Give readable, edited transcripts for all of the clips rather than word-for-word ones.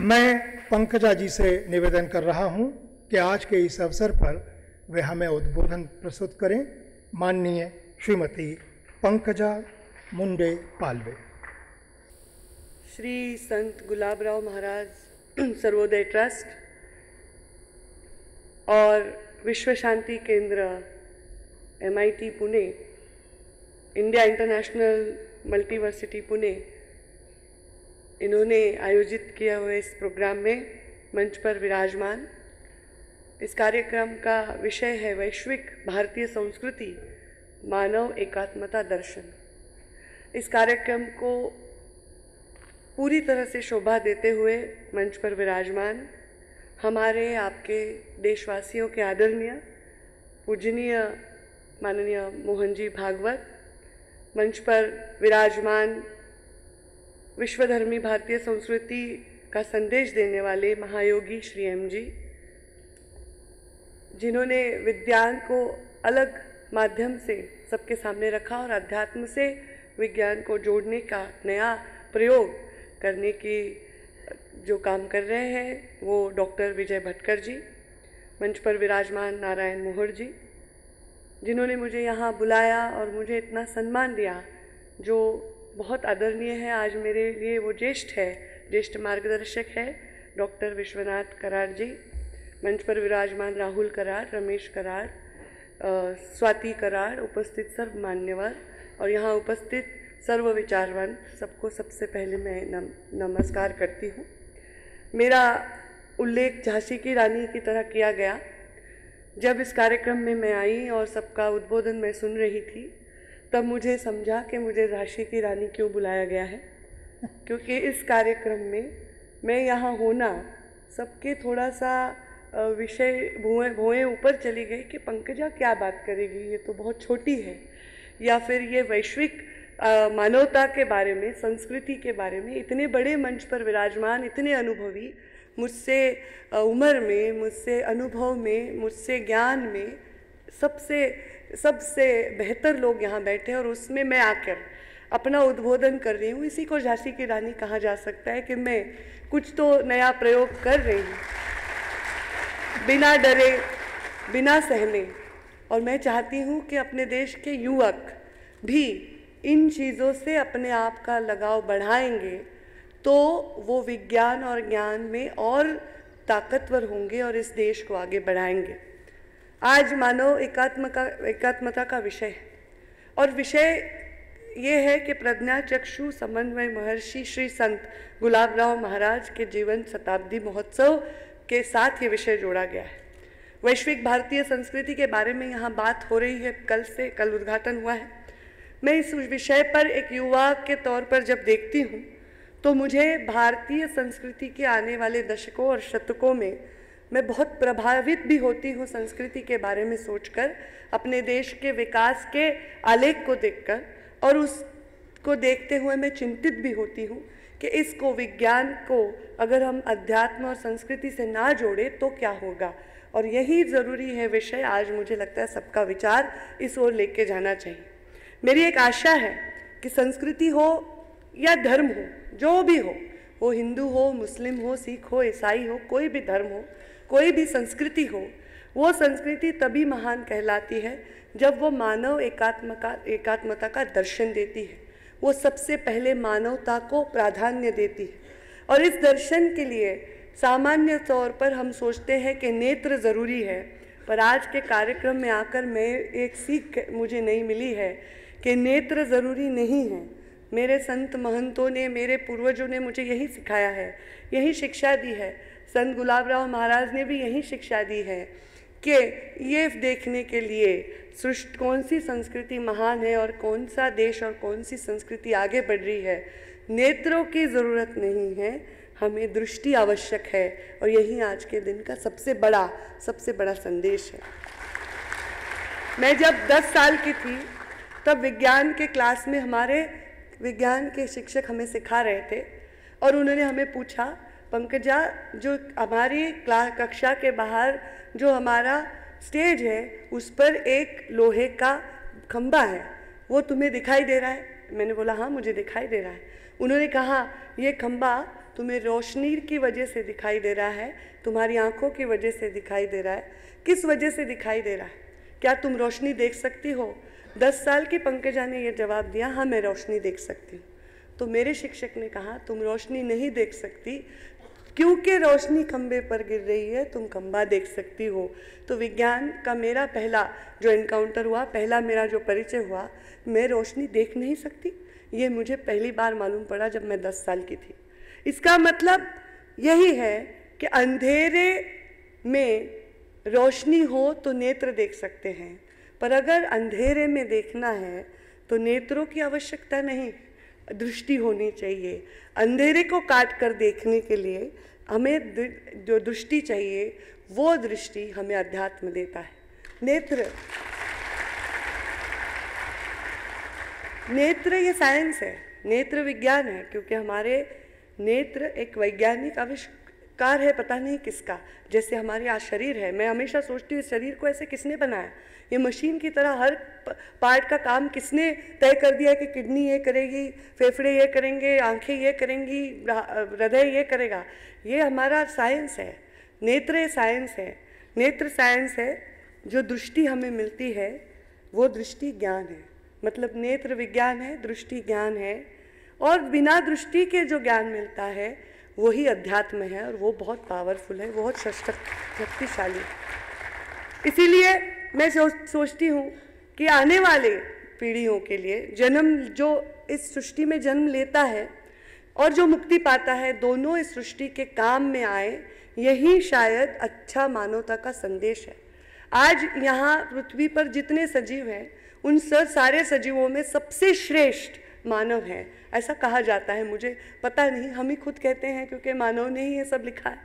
मैं पंकजा जी से निवेदन कर रहा हूं कि आज के इस अवसर पर वे हमें उद्बोधन प्रस्तुत करें। माननीय श्रीमती पंकजा मुंडे पालवे। श्री संत गुलाबराव महाराज सर्वोदय ट्रस्ट और विश्व Shanti Kendra MIT Pune, India International Multiversity Pune, इन्होंने आयोजित किया हुए इस प्रोग्राम में मंच पर विराजमान। इस कार्यक्रम का विषय है वैश्विक भारतीय संस्कृति मानव एकात्मता दर्शन। इस कार्यक्रम को पूरी तरह से शोभा देते हुए मंच पर विराजमान हमारे आपके देशवासियों के आदरणीय पूजनीय माननीय मोहन जी भागवत, मंच पर विराजमान विश्वधर्मी भारतीय संस्कृति का संदेश देने वाले महायोगी श्री M जी, जिन्होंने विज्ञान को अलग माध्यम से सबके सामने रखा और अध्यात्म से विज्ञान को जोड़ने का नया प्रयोग करने की जो काम कर रहे हैं वो डॉक्टर विजय भटकर जी, मंच पर विराजमान नारायण मोहर जी, जिन्होंने मुझे यहाँ बुलाया और मुझे इतना सम्मान दिया जो बहुत आदरणीय है। आज मेरे लिए वो ज्येष्ठ मार्गदर्शक है डॉक्टर विश्वनाथ करार जी, मंच पर विराजमान राहुल करार, रमेश करार, स्वाति करार, उपस्थित सर्व मान्यवर और यहाँ उपस्थित सर्व विचारवान, सबको सबसे पहले मैं नमस्कार करती हूँ। मेरा उल्लेख झांसी की रानी की तरह किया गया। जब इस कार्यक्रम में मैं आई और सबका उद्बोधन मैं सुन रही थी तब मुझे समझा कि मुझे झांसी की रानी क्यों बुलाया गया है, क्योंकि इस कार्यक्रम में मैं यहाँ होना सबके थोड़ा सा विषय भुएं ऊपर चली गई कि पंकजा क्या बात करेगी, ये तो बहुत छोटी है, या फिर ये वैश्विक मानवता के बारे में, संस्कृति के बारे में इतने बड़े मंच पर विराजमान, इतने अनुभवी, मुझसे उम्र में, मुझसे अनुभव में, मुझसे ज्ञान में सबसे बेहतर लोग यहाँ बैठे और उसमें मैं आकर अपना उद्बोधन कर रही हूँ। इसी को झांसी की रानी कहा जा सकता है कि मैं कुछ तो नया प्रयोग कर रही हूँ, बिना डरे, बिना सहमे। और मैं चाहती हूँ कि अपने देश के युवक भी इन चीज़ों से अपने आप का लगाव बढ़ाएंगे तो वो विज्ञान और ज्ञान में और ताकतवर होंगे और इस देश को आगे बढ़ाएंगे। आज मानव एकात्मता का विषय है और विषय ये है कि प्रज्ञाचक्षु समन्वय महर्षि श्री संत गुलाबराव महाराज के जीवन शताब्दी महोत्सव के साथ ये विषय जोड़ा गया है। वैश्विक भारतीय संस्कृति के बारे में यहाँ बात हो रही है, कल उद्घाटन हुआ है। मैं इस विषय पर एक युवा के तौर पर जब देखती हूँ तो मुझे भारतीय संस्कृति के आने वाले दशकों और शतकों में मैं बहुत प्रभावित भी होती हूँ संस्कृति के बारे में सोचकर, अपने देश के विकास के आलेख को देखकर, और उसको देखते हुए मैं चिंतित भी होती हूँ कि इसको, विज्ञान को अगर हम अध्यात्म और संस्कृति से ना जोड़े तो क्या होगा। और यही ज़रूरी है विषय। आज मुझे लगता है सबका विचार इस ओर लेके जाना चाहिए। मेरी एक आशा है कि संस्कृति हो या धर्म हो, जो भी हो, वो हिंदू हो, मुस्लिम हो, सिख हो, ईसाई हो, कोई भी धर्म हो, कोई भी संस्कृति हो, वो संस्कृति तभी महान कहलाती है जब वो मानव एकात्मता का दर्शन देती है। वो सबसे पहले मानवता को प्राधान्य देती है और इस दर्शन के लिए सामान्य तौर पर हम सोचते हैं कि नेत्र ज़रूरी है, पर आज के कार्यक्रम में आकर मैं एक सीख मुझे नहीं मिली है कि नेत्र ज़रूरी नहीं है। मेरे संत महंतों ने, मेरे पूर्वजों ने मुझे यही सिखाया है, यही शिक्षा दी है। संत गुलाबराव महाराज ने भी यही शिक्षा दी है कि ये देखने के लिए कौन सी संस्कृति महान है और कौन सा देश और कौन सी संस्कृति आगे बढ़ रही है, नेत्रों की ज़रूरत नहीं है, हमें दृष्टि आवश्यक है। और यही आज के दिन का सबसे बड़ा संदेश है। मैं जब 10 साल की थी तब विज्ञान के क्लास में हमारे विज्ञान के शिक्षक हमें सिखा रहे थे और उन्होंने हमें पूछा, पंकजा, जो हमारी कक्षा के बाहर जो हमारा स्टेज है उस पर एक लोहे का खंबा है, वो तुम्हें दिखाई दे रहा है? मैंने बोला हाँ, मुझे दिखाई दे रहा है। उन्होंने कहा ये खंबा तुम्हें रोशनी की वजह से दिखाई दे रहा है, तुम्हारी आंखों की वजह से दिखाई दे रहा है, किस वजह से दिखाई दे रहा है? क्या तुम रोशनी देख सकती हो? 10 साल की पंकजा ने यह जवाब दिया, हाँ मैं रोशनी देख सकती हूँ। तो मेरे शिक्षक ने कहा तुम रोशनी नहीं देख सकती क्योंकि रोशनी खंबे पर गिर रही है, तुम खंबा देख सकती हो। तो विज्ञान का मेरा पहला जो एनकाउंटर हुआ, पहला मेरा जो परिचय हुआ, मैं रोशनी देख नहीं सकती, ये मुझे पहली बार मालूम पड़ा जब मैं 10 साल की थी। इसका मतलब यही है कि अंधेरे में रोशनी हो तो नेत्र देख सकते हैं, पर अगर अंधेरे में देखना है तो नेत्रों की आवश्यकता नहीं, दृष्टि होनी चाहिए। अंधेरे को काट कर देखने के लिए हमें जो दृष्टि चाहिए, वो दृष्टि हमें अध्यात्म देता है। नेत्र ये साइंस है, नेत्र विज्ञान है, क्योंकि हमारे नेत्र एक वैज्ञानिक आविष्कार है, पता नहीं किसका। जैसे हमारे आज शरीर है, मैं हमेशा सोचती हूँ इस शरीर को ऐसे किसने बनाया? ये मशीन की तरह हर पार्ट का काम किसने तय कर दिया कि किडनी ये करेगी, फेफड़े ये करेंगे, आंखें ये करेंगी, हृदय ये करेगा? ये हमारा साइंस है, नेत्र साइंस है। नेत्र साइंस है, जो दृष्टि हमें मिलती है वो दृष्टि ज्ञान है। मतलब नेत्र विज्ञान है, दृष्टि ज्ञान है, और बिना दृष्टि के जो ज्ञान मिलता है वही अध्यात्म है, और वो बहुत पावरफुल है, बहुत शक्तिशाली। इसीलिए मैं सोचती हूँ कि आने वाले पीढ़ियों के लिए जन्म जो इस सृष्टि में जन्म लेता है और जो मुक्ति पाता है, दोनों इस सृष्टि के काम में आए, यही शायद अच्छा मानवता का संदेश है। आज यहाँ पृथ्वी पर जितने सजीव हैं, उन सारे सजीवों में सबसे श्रेष्ठ मानव है, ऐसा कहा जाता है। मुझे पता नहीं, हम ही खुद कहते हैं, क्योंकि मानव ने ही ये सब लिखा है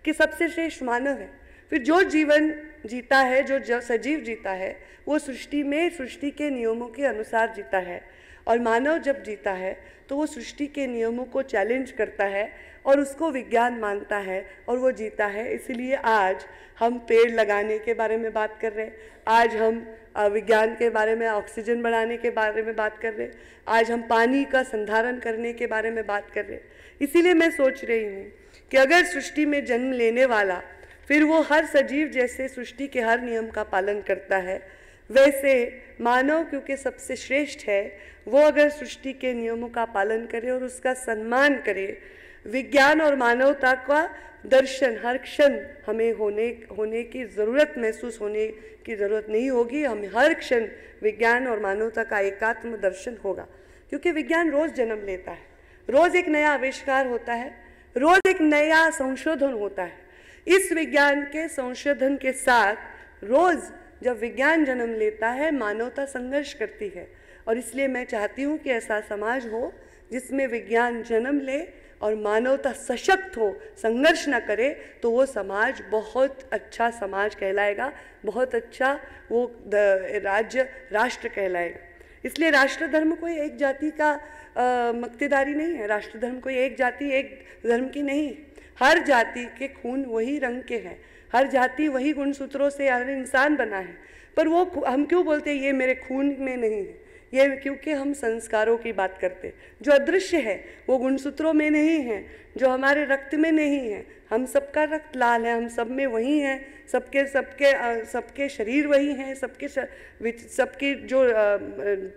कि सबसे श्रेष्ठ मानव है। फिर जो जीवन जीता है, जो सजीव जीता है, वो सृष्टि में सृष्टि के नियमों के अनुसार जीता है, और मानव जब जीता है तो वो सृष्टि के नियमों को चैलेंज करता है और उसको विज्ञान मानता है, और वो जीता है। इसलिए आज हम पेड़ लगाने के बारे में बात कर रहे हैं, आज हम विज्ञान के बारे में, ऑक्सीजन बढ़ाने के बारे में बात कर रहे हैं, आज हम पानी का संधारण करने के बारे में बात कर रहे हैं। इसीलिए मैं सोच रही हूँ कि अगर सृष्टि में जन्म लेने वाला फिर वो हर सजीव जैसे सृष्टि के हर नियम का पालन करता है, वैसे मानव क्योंकि सबसे श्रेष्ठ है, वो अगर सृष्टि के नियमों का पालन करे और उसका सम्मान करे, विज्ञान और मानवता का दर्शन हर क्षण हमें होने की ज़रूरत, महसूस होने की ज़रूरत नहीं होगी। हमें हर क्षण विज्ञान और मानवता का एकात्म दर्शन होगा, क्योंकि विज्ञान रोज़ जन्म लेता है, रोज़ एक नया आविष्कार होता है, रोज़ एक नया संशोधन होता है। इस विज्ञान के संशोधन के साथ रोज़ जब विज्ञान जन्म लेता है, मानवता संघर्ष करती है, और इसलिए मैं चाहती हूँ कि ऐसा समाज हो जिसमें विज्ञान जन्म ले और मानवता सशक्त हो, संघर्ष न करे, तो वो समाज बहुत अच्छा समाज कहलाएगा, बहुत अच्छा वो राष्ट्र कहलाएगा। इसलिए राष्ट्र धर्म कोई एक जाति का मक्तेदारी नहीं है, राष्ट्र धर्म कोई एक जाति एक धर्म की नहीं। हर जाति के खून वही रंग के हैं, हर जाति वही गुणसूत्रों से हर इंसान बना है, पर वो हम क्यों बोलते हैं ये मेरे खून में नहीं है? ये क्योंकि हम संस्कारों की बात करते हैं। जो अदृश्य है वो गुणसूत्रों में नहीं है, जो हमारे रक्त में नहीं है। हम सबका रक्त लाल है, हम सब में वही हैं, सबके शरीर वही हैं, सबकी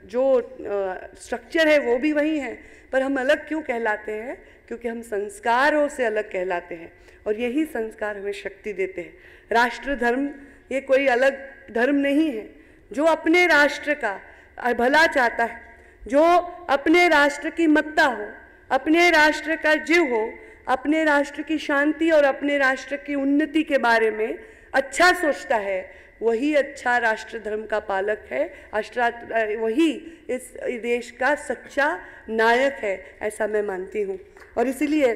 जो स्ट्रक्चर है वो भी वही है, पर हम अलग क्यों कहलाते हैं? क्योंकि हम संस्कारों से अलग कहलाते हैं, और यही संस्कार हमें शक्ति देते हैं। राष्ट्र धर्म ये कोई अलग धर्म नहीं है। जो अपने राष्ट्र का भला चाहता है, जो अपने राष्ट्र की मत्ता हो, अपने राष्ट्र का जीव हो, अपने राष्ट्र की शांति और अपने राष्ट्र की उन्नति के बारे में अच्छा सोचता है, वही अच्छा राष्ट्र धर्म का पालक है, वही इस देश का सच्चा नायक है, ऐसा मैं मानती हूँ। और इसीलिए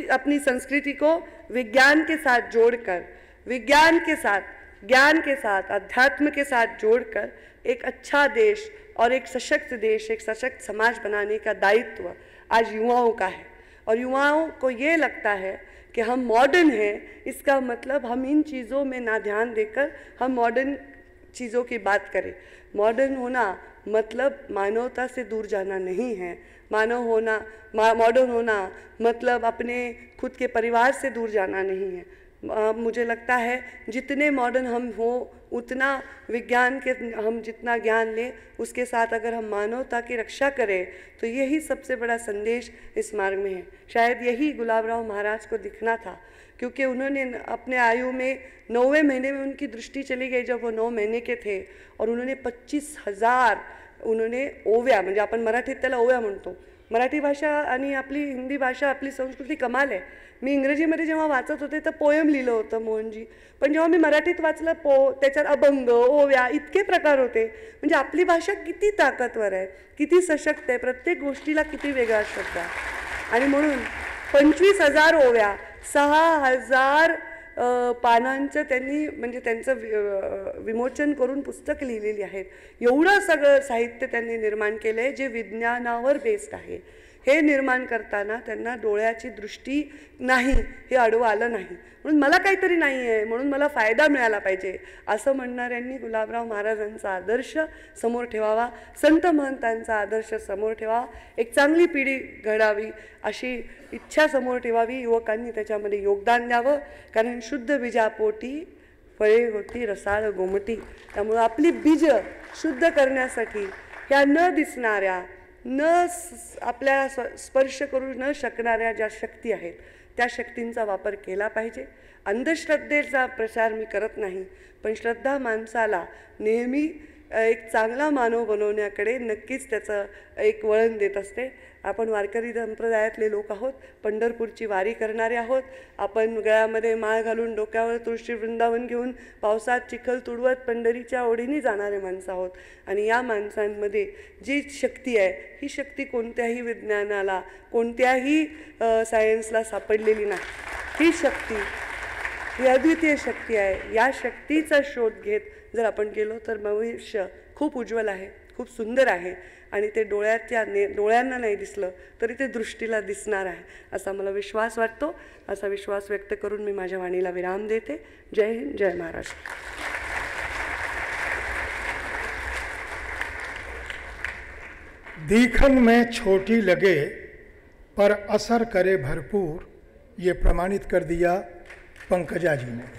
अपनी संस्कृति को विज्ञान के साथ जोड़कर, विज्ञान के साथ, ज्ञान के साथ, अध्यात्म के साथ जोड़कर एक अच्छा देश और एक सशक्त देश, एक सशक्त समाज बनाने का दायित्व आज युवाओं का है। और युवाओं को ये लगता है कि हम मॉडर्न हैं, इसका मतलब हम इन चीज़ों में ना ध्यान देकर हम मॉडर्न चीज़ों की बात करें। मॉडर्न होना मतलब मानवता से दूर जाना नहीं है, मानव होना, मॉडर्न होना मतलब अपने खुद के परिवार से दूर जाना नहीं है। मुझे लगता है जितने मॉडर्न हम हो उतना विज्ञान के हम जितना ज्ञान लें उसके साथ अगर हम मानवता की रक्षा करें तो यही सबसे बड़ा संदेश इस मार्ग में है। शायद यही गुलाबराव महाराज को दिखना था, क्योंकि उन्होंने अपने आयु में 9वें महीने में उनकी दृष्टि चली गई जब वो 9 महीने के थे, और उन्होंने 25,000 उन्होंने ओव्या, म्हणजे आपण मराठीत त्याला ओव्या म्हणतो, मराठी भाषा आणि आपली हिंदी भाषा आपली संस्कृती कमाल आहे। मी इंग्रजीमध्ये जेव्हा वाचत होते तर पोयम लिहिलं होतं मोहनजी, पण जेव्हा मी मराठीत वाचलं त्याच्यात अभंग ओव्या इतके प्रकार होते। म्हणजे आपली भाषा किती ताकदवर आहे, किती सशक्त आहे, प्रत्येक गोष्टीला किती वेगळा शब्द आहे। आणि म्हणून 25,000 ओव्या, 6,000 पानांचं त्यांनी म्हणजे त्यांचं विमोचन करून पुस्तक लिहिलेली आहेत। एवढं सगळं साहित्य त्यांनी निर्माण केलं आहे जे विज्ञानावर बेस्ड आहे। हे निर्माण करताना त्यांना डोळ्याची दृष्टी नाही हे अडवं आलं नाही, म्हणून मला काहीतरी नाही आहे म्हणून मला फायदा मिळाला पाहिजे असं म्हणणाऱ्यांनी गुलाबराव महाराजांचा आदर्श समोर ठेवावा, संत महंतांचा आदर्श समोर ठेवावा, एक चांगली पिढी घडावी अशी इच्छा समोर ठेवावी। युवकांनी त्याच्यामध्ये योगदान द्यावं, कारण शुद्ध बीजापोटी फळे होती रसाळ गोमटी। त्यामुळे आपली बीज शुद्ध करण्यासाठी ह्या न दिसणाऱ्या आपल्या स्पर्श करू न शकणाऱ्या ज्या शक्ती आहेत त्या शक्तींचा वापर केला पाहिजे। अंधश्रद्धेचा प्रचार मी करत नाही, पण श्रद्धा माणसाला नेहमी एक चांगला मानव बनवण्याकडे नक्कीच त्याचं एक वळण देत असते। आपण वारकरी संप्रदायातले लोक आहोत, पंढरपूरची वारी करणारे आहोत, आपण गळ्यामध्ये माळ घालून डोक्यावर तुळशी वृंदावन घेऊन पावसात चिखल तुडवत पंढरीच्या ओढीने जाणारे माणसं आहोत। आणि या माणसांमध्ये जी शक्ती आहे ही शक्ती कोणत्याही विज्ञानाला कोणत्याही सायन्सला सापडलेली नाही। ही शक्ती ही अद्वितीय शक्ती आहे। या शक्तीचा शोध घेत जर आपण गेलो तर भविष्य खूप उज्ज्वल आहे, खूप सुंदर आहे, आणि ते डोळ्यांना नाही दिसलं तरी ते दृष्टीला दिसणार आहे असा मला विश्वास वाटतो। असा विश्वास व्यक्त करून मी माझ्या वाणीला विराम देते। जय हिंद, जय महाराष्ट्र। दिखन में छोटी लगे पर असर करे भरपूर, ये प्रमाणित कर दिया पंकजा जी ने।